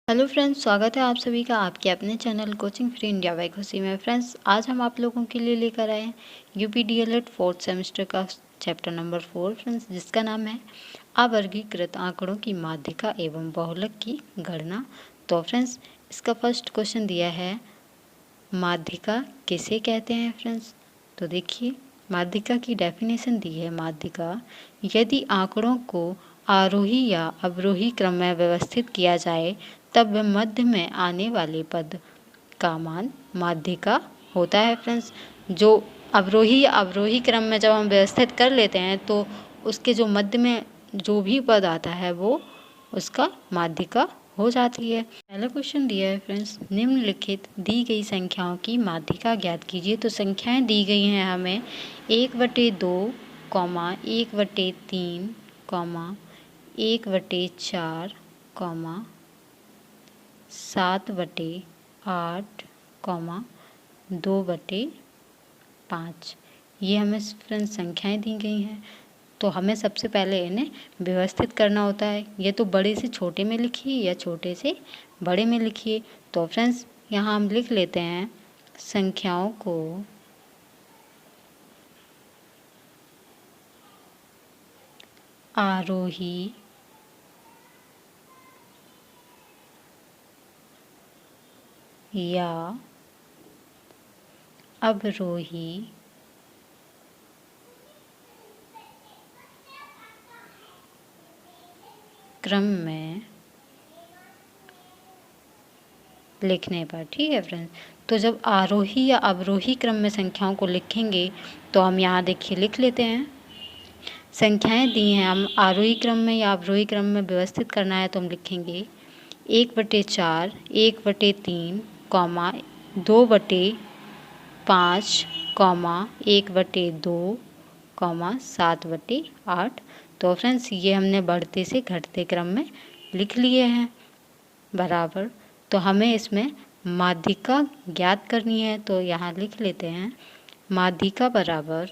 Hello friends, स्वागत है आप सभी का आपके अपने channel coaching free India by खुशी में। फ्रेंड्स, आज हम आप लोगों के लिए लेकर आए हैं यूपी डीएलएड फोर्थ सेमेस्टर का चैप्टर नंबर 4 फ्रेंड्स, जिसका नाम है अवर्गीकृत आंकड़ों की माध्यिका एवं बहुलक की गणना। तो फ्रेंड्स, इसका फर्स्ट क्वेश्चन दिया है, माध्यिका किसे कहते हैं फ्रेंड्स। तो देखिए, माध्यिका की डेफिनेशन दी है। माध्यिका, यदि आंकड़ों को आरोही या अवरोही क्रम में व्यवस्थित किया जाए तब वह मध्य में आने वाले पद का मान माध्यिका होता है फ्रेंड्स। जो अवरोही या अवरोही क्रम में जब हम व्यवस्थित कर लेते हैं तो उसके जो मध्य में जो भी पद आता है वो उसका माध्यिका हो जाती है। पहला क्वेश्चन दिया है फ्रेंड्स, निम्नलिखित दी गई संख्याओं की माध्यिका ज्ञात कीजिए। तो संख्याएं दी गई हैं हमें 1/2, 1/3, 1/4, 7/8, 2/5। ये हमें फ्रेंड्स संख्याएं दी गई हैं। तो हमें सबसे पहले इन्हें व्यवस्थित करना होता है। ये तो बड़े से छोटे में लिखिए या छोटे से बड़े में लिखिए। तो फ्रेंड्स, यहाँ हम लिख लेते हैं संख्याओं को आरोही या अवरोही क्रम में लिखने पर। ठीक है फ्रेंड्स, तो जब आरोही या अवरोही क्रम में संख्याओं को लिखेंगे तो हम यहाँ देखिए लिख लेते हैं। संख्याएं दी हैं, हम आरोही क्रम में या अवरोही क्रम में व्यवस्थित करना है तो हम लिखेंगे 1/4, 1/3, 2/5, 1/2, 7/8। तो फ्रेंड्स, ये हमने बढ़ते से घटते क्रम में लिख लिए हैं बराबर। तो हमें इसमें माध्यिका ज्ञात करनी है तो यहाँ लिख लेते हैं माध्यिका बराबर।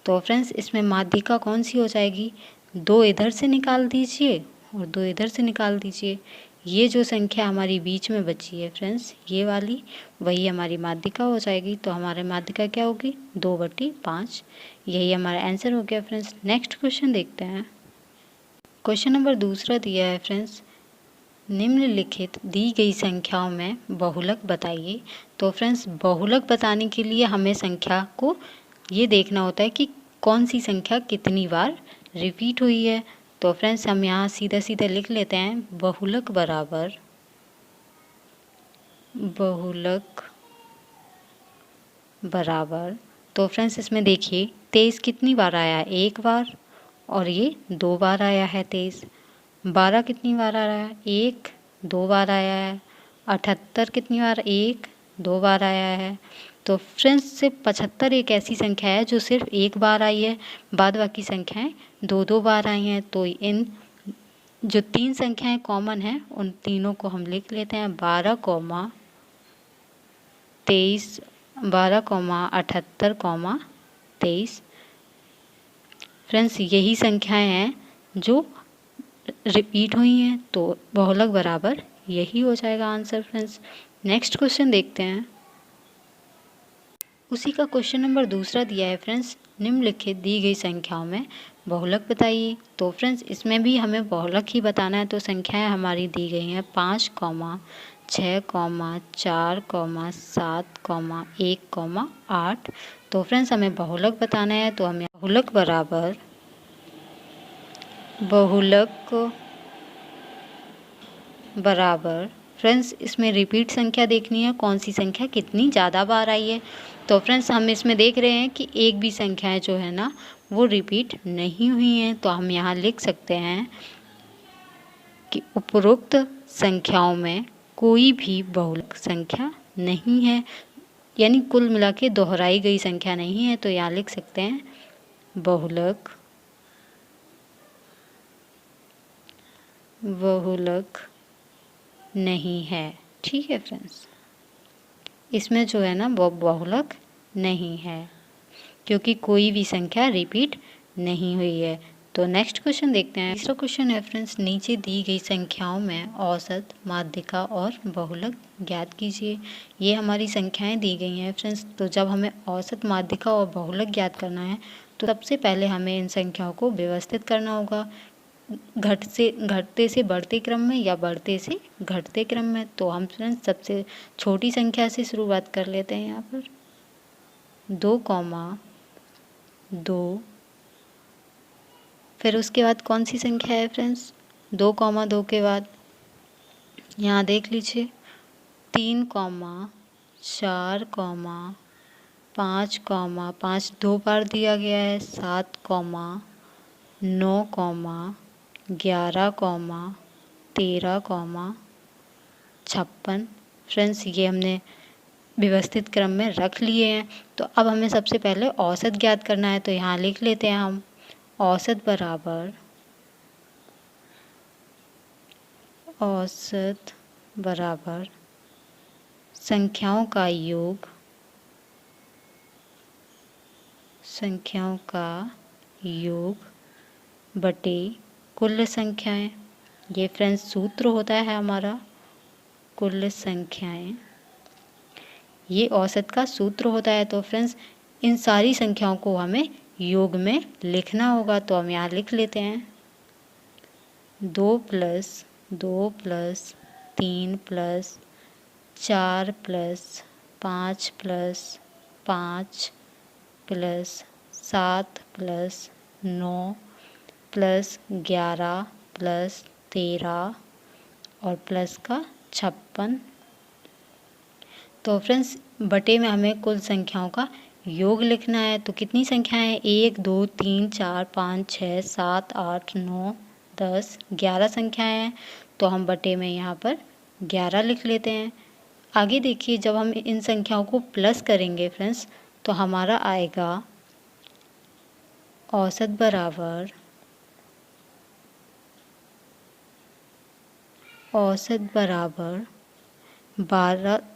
तो फ्रेंड्स, इसमें माध्यिका कौन सी हो जाएगी, 2 इधर से निकाल दीजिए और 2 इधर से निकाल दीजिए। ये जो संख्या हमारी बीच में बची है फ्रेंड्स, ये वाली, वही हमारी माध्यिका हो जाएगी। तो हमारी माध्यिका क्या होगी, 2/5। यही हमारा आंसर हो गया फ्रेंड्स। नेक्स्ट क्वेश्चन देखते हैं। क्वेश्चन नंबर दूसरा दिया है फ्रेंड्स, निम्नलिखित दी गई संख्याओं में बहुलक बताइए। तो फ्रेंड्स, बहुलक बताने के लिए हमें संख्या को ये देखना होता है कि कौन सी संख्या कितनी बार रिपीट हुई है। तो फ्रेंड्स, हम यहाँ सीधा सीधा लिख लेते हैं बहुलक बराबर। तो फ्रेंड्स, इसमें देखिए 23 कितनी बार आया है, 1 बार, और ये 2 बार आया है 23। 12 कितनी बार आ रहा है, 1, 2 बार आया है। 78 कितनी बार, 1, 2 बार आया है। तो फ्रेंड्स, सिर्फ 75 एक ऐसी संख्या है जो सिर्फ 1 बार आई है, बाद बाकी संख्याएं 2-2 बार आई हैं। तो इन जो 3 संख्याएं कॉमन हैं उन तीनों को हम लिख लेते हैं 12, 23, 12, 78, 23। फ्रेंड्स, यही संख्याएं हैं जो रिपीट हुई हैं, तो बहुलक बराबर यही हो जाएगा आंसर फ्रेंड्स। नेक्स्ट क्वेश्चन देखते हैं। उसी का क्वेश्चन नंबर दूसरा दिया है फ्रेंड्स, निम्नलिखित दी गई संख्याओं में बहुलक बताइए। तो फ्रेंड्स, इसमें भी हमें बहुलक ही बताना है। तो संख्याएं हमारी दी गई हैं 5, 6, 4, 7, 1, 8। तो फ्रेंड्स, हमें बहुलक बताना है तो हमें बहुलक बराबर फ्रेंड्स, इसमें रिपीट संख्या देखनी है, कौन सी संख्या कितनी ज़्यादा बार आई है। तो फ्रेंड्स, हम इसमें देख रहे हैं कि एक भी संख्याएं जो है ना वो रिपीट नहीं हुई हैं। तो हम यहाँ लिख सकते हैं कि उपरोक्त संख्याओं में कोई भी बहुलक संख्या नहीं है, यानी कुल मिला के दोहराई गई संख्या नहीं है। तो यहाँ लिख सकते हैं बहुलक नहीं है। ठीक है फ्रेंड्स, इसमें जो है ना वो बहुलक नहीं है। क्योंकि कोई भी संख्या रिपीट नहीं हुई है। तो नेक्स्ट क्वेश्चन देखते हैं। तीसरा क्वेश्चन है फ्रेंड्स, नीचे दी गई संख्याओं में औसत, माध्यिका और बहुलक ज्ञात कीजिए। ये हमारी संख्याएं दी गई हैं फ्रेंड्स। तो जब हमें औसत, माध्यिका और बहुलक ज्ञात करना है तो सबसे पहले हमें इन संख्याओं को व्यवस्थित करना होगा, घटते से बढ़ते क्रम में या बढ़ते से घटते क्रम में। तो हम फ्रेंड्स सबसे छोटी संख्या से शुरुआत कर लेते हैं। यहाँ पर 2,2, फिर उसके बाद कौन सी संख्या है फ्रेंड्स, 2,2 के बाद यहाँ देख लीजिए 3,4, 5, 2 बार दिया गया है, 7, 9, 11, 13, 56। फ्रेंड्स ये हमने व्यवस्थित क्रम में रख लिए हैं। तो अब हमें सबसे पहले औसत ज्ञात करना है। तो यहाँ लिख लेते हैं हम, औसत बराबर संख्याओं का योग बटे कुल संख्याएं। ये फ्रेंड्स सूत्र होता है हमारा, कुल संख्याएं, ये औसत का सूत्र होता है। तो फ्रेंड्स इन सारी संख्याओं को हमें योग में लिखना होगा। तो हम यहाँ लिख लेते हैं 2 + 2 + 3 + 4 + 5 + 5 + 7 + 9 + 11 + 13 और प्लस का 56। तो फ्रेंड्स बटे में हमें कुल संख्याओं का योग लिखना है। तो कितनी संख्याएं हैं, 1, 2, 3, 4, 5, 6, 7, 8, 9, 10, 11 संख्याएं हैं। तो हम बटे में यहाँ पर 11 लिख लेते हैं। आगे देखिए, जब हम इन संख्याओं को प्लस करेंगे फ्रेंड्स तो हमारा आएगा औसत बराबर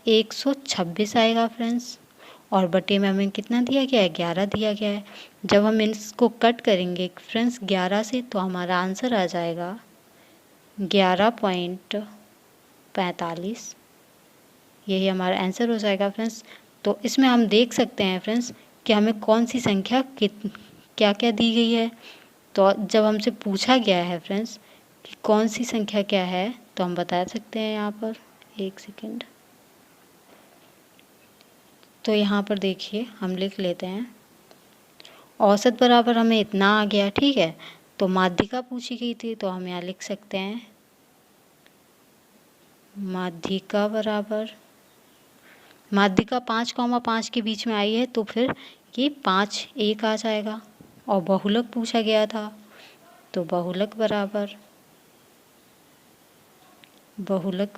126 आएगा फ्रेंड्स। और बटे में हमें कितना दिया गया है, 11 दिया गया है। जब हम इसको कट करेंगे फ्रेंड्स 11 से तो हमारा आंसर आ जाएगा 11.45। यही हमारा आंसर हो जाएगा फ्रेंड्स। तो इसमें हम देख सकते हैं फ्रेंड्स कि हमें कौन सी संख्या क्या क्या दी गई है। तो जब हमसे पूछा गया है फ्रेंड्स कि कौन सी संख्या क्या है तो हम बता सकते हैं। यहाँ पर एक सेकेंड, तो यहाँ पर देखिए हम लिख लेते हैं औसत बराबर हमें इतना आ गया, ठीक है। तो माध्यिका पूछी गई थी तो हम यहाँ लिख सकते हैं माध्यिका 5,5 के बीच में आई है तो फिर ये 5 1 आ जाएगा। और बहुलक पूछा गया था तो बहुलक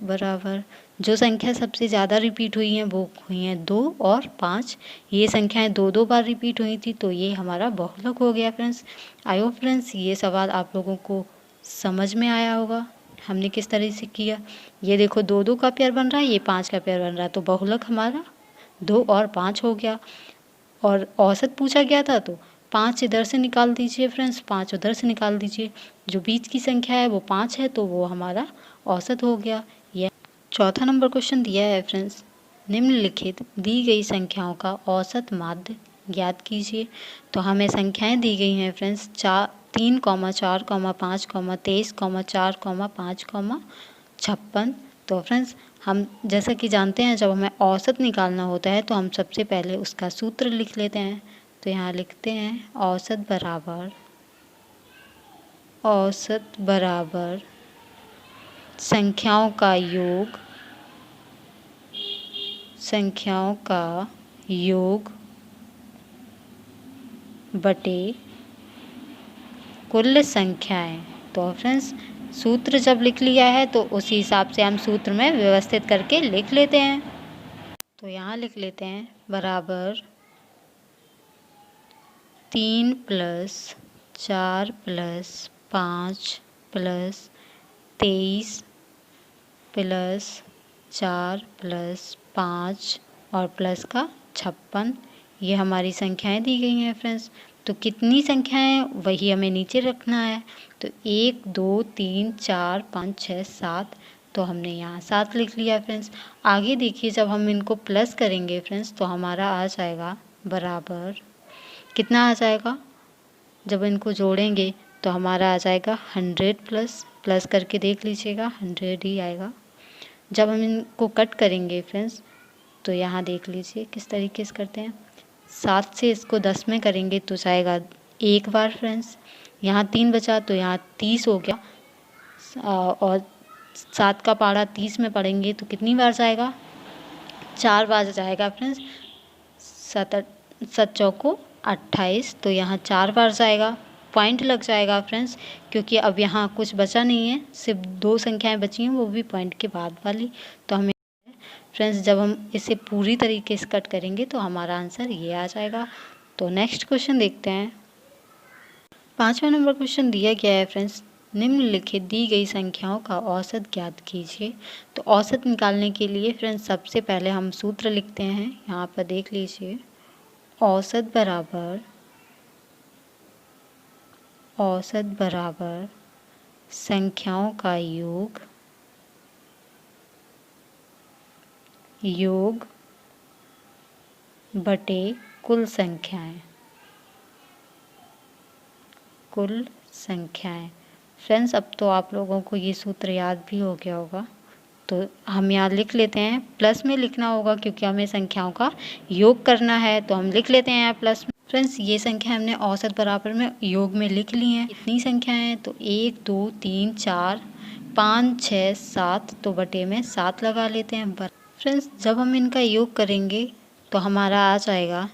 बराबर जो संख्या सबसे ज़्यादा रिपीट हुई हैं वो हुई हैं 2 और 5। ये संख्याएं 2 बार रिपीट हुई थी तो ये हमारा बहुलक हो गया फ्रेंड्स। आई होप फ्रेंड्स ये सवाल आप लोगों को समझ में आया होगा हमने किस तरह से किया। ये देखो 2 का पेयर बन रहा है, ये 5 का पेयर बन रहा है, तो बहुलक हमारा 2 और 5 हो गया। और औसत पूछा गया था तो 5 इधर से निकाल दीजिए फ्रेंड्स, 5 उधर से निकाल दीजिए, जो बीच की संख्या है वो 5 है तो वो हमारा औसत हो गया। यह चौथा नंबर क्वेश्चन दिया है फ्रेंड्स, निम्नलिखित दी गई संख्याओं का औसत माध्य ज्ञात कीजिए। तो हमें संख्याएं दी गई हैं फ्रेंड्स 3, 4, 5, 23, 4, 5, 56। तो फ्रेंड्स हम जैसा कि जानते हैं जब हमें औसत निकालना होता है तो हम सबसे पहले उसका सूत्र लिख लेते हैं। तो यहाँ लिखते हैं औसत बराबर संख्याओं का योग बटे कुल संख्याएं। तो फ्रेंड्स सूत्र जब लिख लिया है तो उसी हिसाब से हम सूत्र में व्यवस्थित करके लिख लेते हैं। तो यहाँ लिख लेते हैं बराबर 3 + 4 + 5 + 23 + 4 + 5 और प्लस का 56। ये हमारी संख्याएं दी गई हैं फ्रेंड्स। तो कितनी संख्याएं वही हमें नीचे रखना है। तो 1 2 3 4 5 6 7, तो हमने यहाँ 7 लिख लिया फ्रेंड्स। आगे देखिए जब हम इनको प्लस करेंगे फ्रेंड्स तो हमारा आ जाएगा बराबर, कितना आ जाएगा, जब इनको जोड़ेंगे तो हमारा आ जाएगा 100 प्लस करके देख लीजिएगा 100 ही आएगा। जब हम इनको कट करेंगे फ्रेंड्स तो यहाँ देख लीजिए किस तरीके से करते हैं। 7 से इसको 10 में करेंगे तो जाएगा एक बार फ्रेंड्स, यहाँ 3 बचा तो यहाँ 30 हो गया। और 7 का पारा 30 में पढ़ेंगे तो कितनी बार जाएगा, 4 बार जाएगा फ्रेंड्स। 7 चौको 28, तो यहाँ 4 बार जाएगा। पॉइंट लग जाएगा फ्रेंड्स, क्योंकि अब यहाँ कुछ बचा नहीं है, सिर्फ 2 संख्याएं बची हैं, वो भी पॉइंट के बाद वाली। तो हमें फ्रेंड्स जब हम इसे पूरी तरीके से कट करेंगे तो हमारा आंसर ये आ जाएगा। तो नेक्स्ट क्वेश्चन देखते हैं। 5वां नंबर क्वेश्चन दिया गया है फ्रेंड्स, निम्नलिखित दी गई संख्याओं का औसत ज्ञात कीजिए। तो औसत निकालने के लिए फ्रेंड्स सबसे पहले हम सूत्र लिखते हैं। यहाँ पर देख लीजिए, औसत बराबर संख्याओं का योग बटे कुल संख्याएं। फ्रेंड्स अब तो आप लोगों को ये सूत्र याद भी हो गया होगा, तो हम यहाँ लिख लेते हैं। प्लस में लिखना होगा क्योंकि हमें संख्याओं का योग करना है, तो हम लिख लेते हैं यहाँ प्लस में। फ्रेंड्स ये संख्या हमने औसत बराबर में योग में लिख ली हैं। इतनी संख्याएं हैं तो 1 2 3 4 5 6 7, तो बटे में 7 लगा लेते हैं। फ्रेंड्स जब हम इनका योग करेंगे तो हमारा आ जाएगा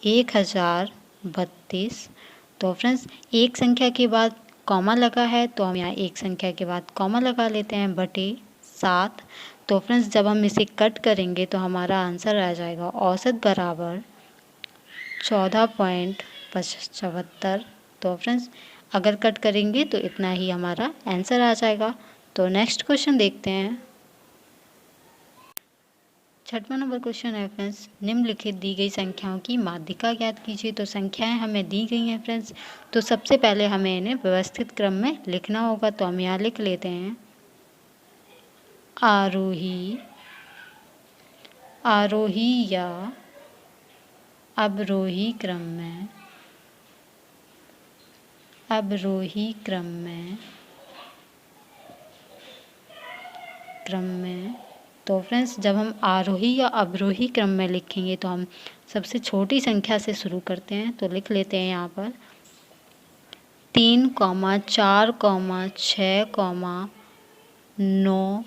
1032। तो फ्रेंड्स एक संख्या के बाद कॉमा लगा है तो हम यहाँ एक संख्या के बाद कॉमा लगा लेते हैं, बटे 7। तो फ्रेंड्स जब हम इसे कट करेंगे तो हमारा आंसर आ जाएगा औसत बराबर 14.75। तो फ्रेंड्स अगर कट करेंगे तो इतना ही हमारा आंसर आ जाएगा। तो नेक्स्ट क्वेश्चन देखते हैं। 6वां नंबर क्वेश्चन है फ्रेंड्स, निम्नलिखित दी गई संख्याओं की माध्यिका ज्ञात कीजिए। तो संख्याएं हमें दी गई हैं फ्रेंड्स, तो सबसे पहले हमें इन्हें व्यवस्थित क्रम में लिखना होगा। तो हम यहाँ लिख लेते हैं आरोही या अवरोही क्रम में। तो फ्रेंड्स जब हम आरोही या अवरोही क्रम में लिखेंगे तो हम सबसे छोटी संख्या से शुरू करते हैं। तो लिख लेते हैं यहाँ पर 3, 4, 6, 9,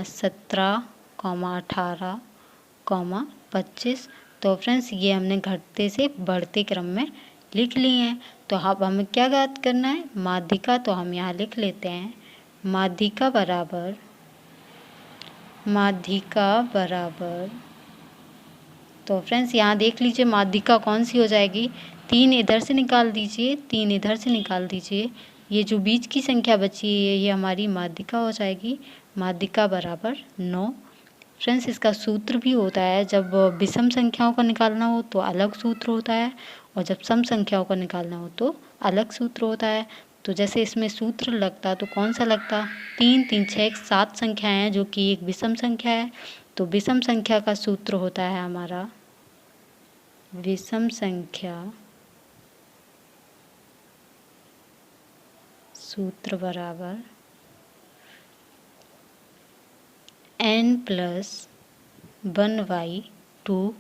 17, 18, 25। तो फ्रेंड्स ये हमने घटते से बढ़ते क्रम में लिख लिए हैं। तो अब हमें क्या ज्ञात करना है, माध्यिका। तो हम यहाँ लिख लेते हैं माध्यिका बराबर। तो फ्रेंड्स यहाँ देख लीजिए माध्यिका कौन सी हो जाएगी, 3 इधर से निकाल दीजिए, 3 इधर से निकाल दीजिए, ये जो बीच की संख्या बची है ये हमारी माध्यिका हो जाएगी। माध्यिका बराबर 9। फ्रेंड्स इसका सूत्र भी होता है, जब विषम संख्याओं का निकालना हो तो अलग सूत्र होता है, और जब सम संख्याओं का निकालना हो तो अलग सूत्र होता है। तो जैसे इसमें सूत्र लगता तो कौन सा लगता, 3 3 6 7 संख्याएं हैं जो कि एक विषम संख्या है। तो विषम संख्या का सूत्र होता है हमारा विषम संख्या सूत्र बराबर n+1/2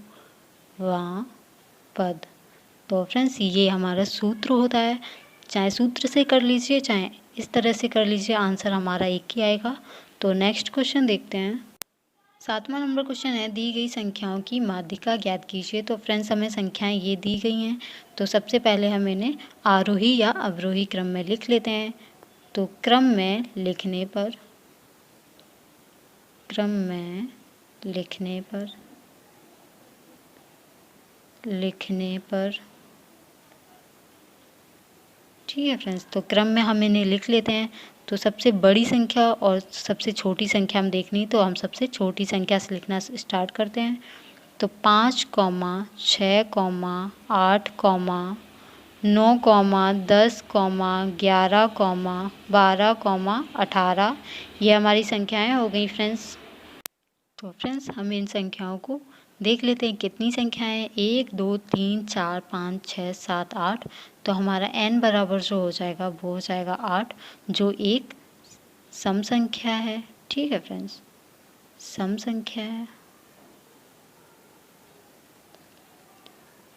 पद। तो फ्रेंड्स ये हमारा सूत्र होता है, चाहे सूत्र से कर लीजिए चाहे इस तरह से कर लीजिए, आंसर हमारा एक ही आएगा। तो नेक्स्ट क्वेश्चन देखते हैं। 7वां नंबर क्वेश्चन है, दी गई संख्याओं की माध्यिका ज्ञात कीजिए। तो फ्रेंड्स हमें संख्याएं ये दी गई हैं, तो सबसे पहले हम इन्हें आरोही या अवरोही क्रम में लिख लेते हैं। तो क्रम में लिखने पर ठीक है फ्रेंड्स, तो क्रम में हम इन्हें लिख लेते हैं। तो सबसे बड़ी संख्या और सबसे छोटी संख्या हम देखनी, तो हम सबसे छोटी संख्या से लिखना स्टार्ट करते हैं। तो 5, 6, 8, 9, 10, 11, 12, 18 ये हमारी संख्याएं हो गई फ्रेंड्स। तो फ्रेंड्स हम इन संख्याओं को देख लेते हैं कितनी संख्याएं हैं। 1, 2, 3, 4, 5, 6, 7, 8। तो हमारा n बराबर जो हो जाएगा वो हो जाएगा 8, जो एक सम संख्या है। ठीक है फ्रेंड्स, सम संख्या है।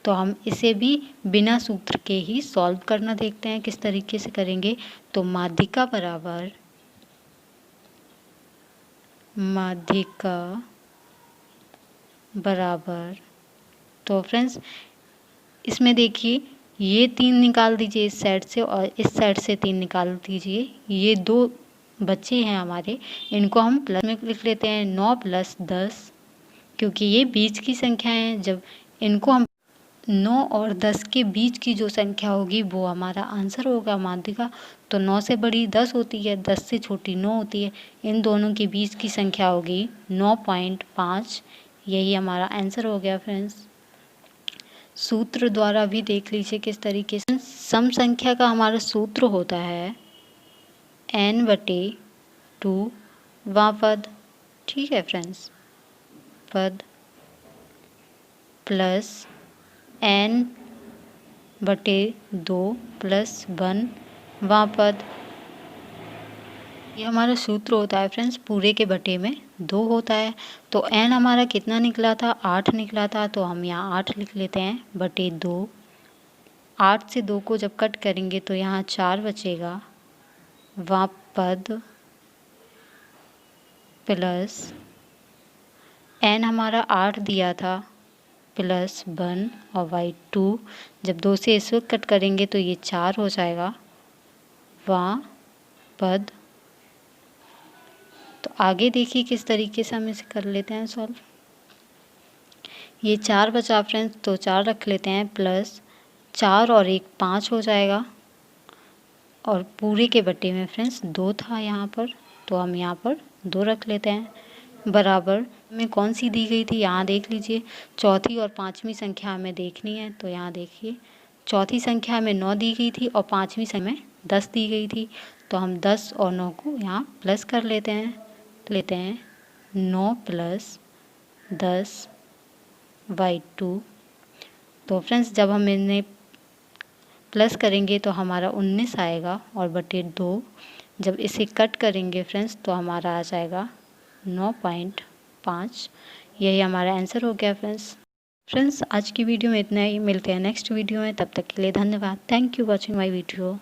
तो हम इसे भी बिना सूत्र के ही सॉल्व करना देखते हैं किस तरीके से करेंगे। तो माध्यिका बराबर, तो फ्रेंड्स इसमें देखिए ये 3 निकाल दीजिए इस साइड से और इस साइड से 3 निकाल दीजिए। ये 2 बच्चे हैं हमारे, इनको हम प्लस में लिख लेते हैं। 9 + 10, क्योंकि ये बीच की संख्या है। जब इनको हम 9 और 10 के बीच की जो संख्या होगी वो हमारा आंसर होगा माध्यिका। तो 9 से बड़ी 10 होती है, 10 से छोटी 9 होती है। इन दोनों के बीच की संख्या होगी 9.5। यही हमारा आंसर हो गया फ्रेंड्स। सूत्र द्वारा भी देख लीजिए किस तरीके से। सम संख्या का हमारा सूत्र होता है n/2 पद। ठीक है फ्रेंड्स, पद प्लस n/2 + 1 पद। ये हमारा सूत्र होता है फ्रेंड्स, पूरे के बटे में 2 होता है। तो n हमारा कितना निकला था, 8 निकला था। तो हम यहाँ 8 लिख लेते हैं बटे 2। 8 से 2 को जब कट करेंगे तो यहाँ 4 बचेगा। वहाँ पद प्लस n हमारा 8 दिया था प्लस 1 और y2। जब 2 से इस वक्त कट करेंगे तो ये 4 हो जाएगा। वहाँ पद। तो आगे देखिए किस तरीके से हम इसे कर लेते हैं सॉल्व। ये 4 बचा फ्रेंड्स, तो 4 रख लेते हैं प्लस 4 और 1 5 हो जाएगा। और पूरे के बटे में फ्रेंड्स 2 था यहाँ पर, तो हम यहाँ पर 2 रख लेते हैं। बराबर में कौन सी दी गई थी यहाँ देख लीजिए। चौथी और पाँचवीं संख्या हमें देखनी है। तो यहाँ देखिए चौथी संख्या में 9 दी गई थी और पाँचवीं संख्या में 10 दी गई थी। तो हम 10 और 9 को यहाँ प्लस कर लेते हैं। 9 + 10/2। तो फ्रेंड्स जब हम इन्हें प्लस करेंगे तो हमारा 19 आएगा और बटे 2। जब इसे कट करेंगे फ्रेंड्स तो हमारा आ जाएगा 9.5। यही हमारा आंसर हो गया फ्रेंड्स आज की वीडियो में इतना ही। मिलते हैं नेक्स्ट वीडियो में, तब तक के लिए धन्यवाद। Thank you watching my video.